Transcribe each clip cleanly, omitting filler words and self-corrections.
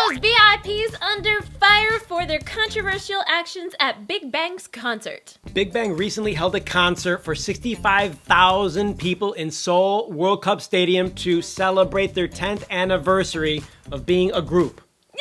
Those VIPs under fire for their controversial actions at Big Bang's concert. Big Bang recently held a concert for 65,000 people in Seoul World Cup Stadium to celebrate their 10th anniversary of being a group. Yay!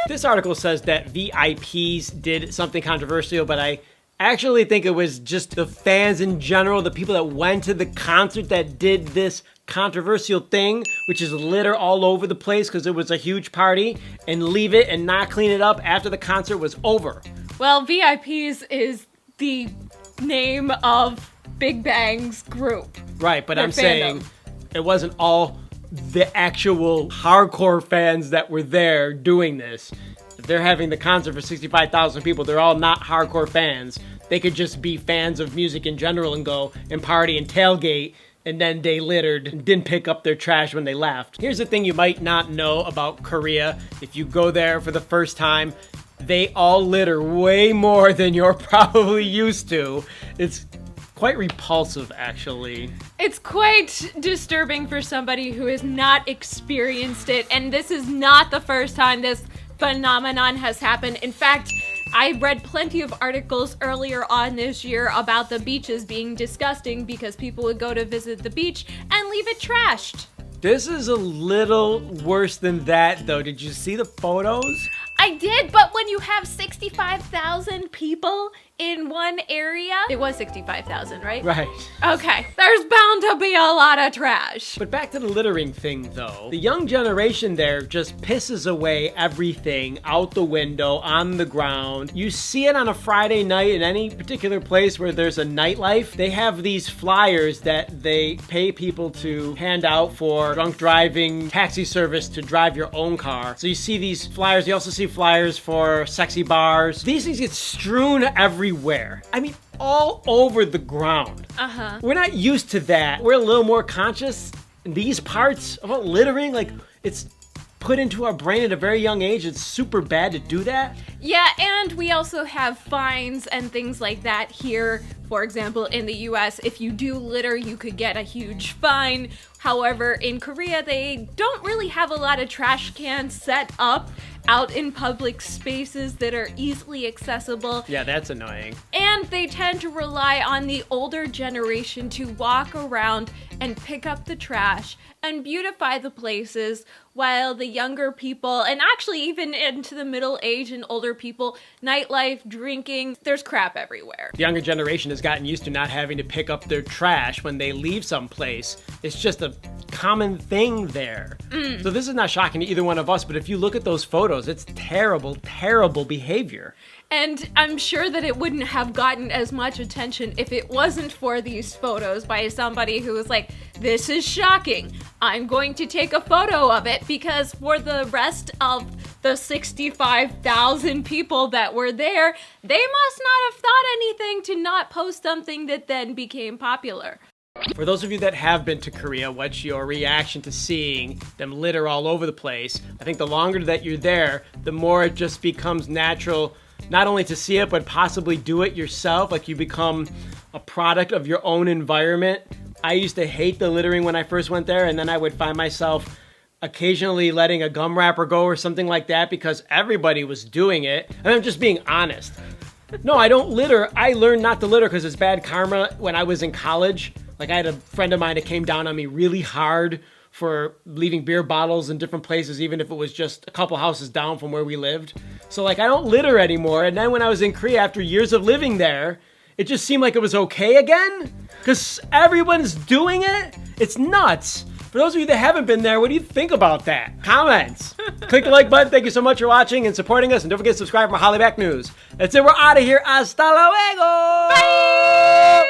This article says that VIPs did something controversial, but I actually think it was just the fans in general, the people that went to the concert that did this controversial thing, which is litter all over the place because it was a huge party, and leave it and not clean it up after the concert was over. Well, VIPs is the name of Big Bang's group. Right, but Their I'm fandom. saying it wasn't all the actual hardcore fans that were there doing this. If they're having the concert for 65,000 people, they're all not hardcore fans. They could just be fans of music in general and go and party and tailgate, and then they littered and didn't pick up their trash when they left. Here's the thing you might not know about Korea. If you go there for the first time, they all litter way more than you're probably used to. It's quite repulsive, actually. It's quite disturbing for somebody who has not experienced it, and this is not the first time this phenomenon has happened. In fact, I read plenty of articles earlier on this year about the beaches being disgusting because people would go to visit the beach and leave it trashed. This is a little worse than that, though. Did you see the photos? I did, but when you have 65,000 people in one area, it was 65,000, right? Right. Okay, there's bound to be a lot of trash. But back to the littering thing, though. The young generation there just pisses away everything out the window, on the ground. You see it on a Friday night in any particular place where there's a nightlife. They have these flyers that they pay people to hand out for drunk driving taxi service to drive your own car. So you see these flyers. You also see flyers for sexy bars. These things get strewn everywhere. I mean, all over the ground. Uh-huh. We're not used to that. We're a little more conscious in these parts about littering. Like, it's put into our brain at a very young age. It's super bad to do that. Yeah, and we also have fines and things like that here. For example, in the US, if you do litter, you could get a huge fine. However, in Korea, they don't really have a lot of trash cans set up out in public spaces that are easily accessible. Yeah, that's annoying. And they tend to rely on the older generation to walk around and pick up the trash and beautify the places, while the younger people, and actually even into the middle age and older people, nightlife, drinking, there's crap everywhere. The younger generation has gotten used to not having to pick up their trash when they leave someplace. It's just a common thing there. So this is not shocking to either one of us, but if you look at those photos, it's terrible, terrible behavior. And I'm sure that it wouldn't have gotten as much attention if it wasn't for these photos by somebody who was like, this is shocking. I'm going to take a photo of it, because for the rest of the 65,000 people that were there, they must not have thought anything to not post something that then became popular. For those of you that have been to Korea, what's your reaction to seeing them litter all over the place? I think the longer that you're there, the more it just becomes natural, not only to see it, but possibly do it yourself. Like, you become a product of your own environment. I used to hate the littering when I first went there, and then I would find myself occasionally letting a gum wrapper go or something like that because everybody was doing it. And I'm just being honest. No, I don't litter. I learned not to litter because it's bad karma when I was in college. Like, I had a friend of mine that came down on me really hard for leaving beer bottles in different places, even if it was just a couple houses down from where we lived. So, like, I don't litter anymore. And then when I was in Korea, after years of living there, it just seemed like it was okay again because everyone's doing it. It's nuts. For those of you that haven't been there, what do you think about that? Comments. Click the like button. Thank you so much for watching and supporting us. And don't forget to subscribe for HallyuBack News. That's it. We're out of here. Hasta luego. Bye!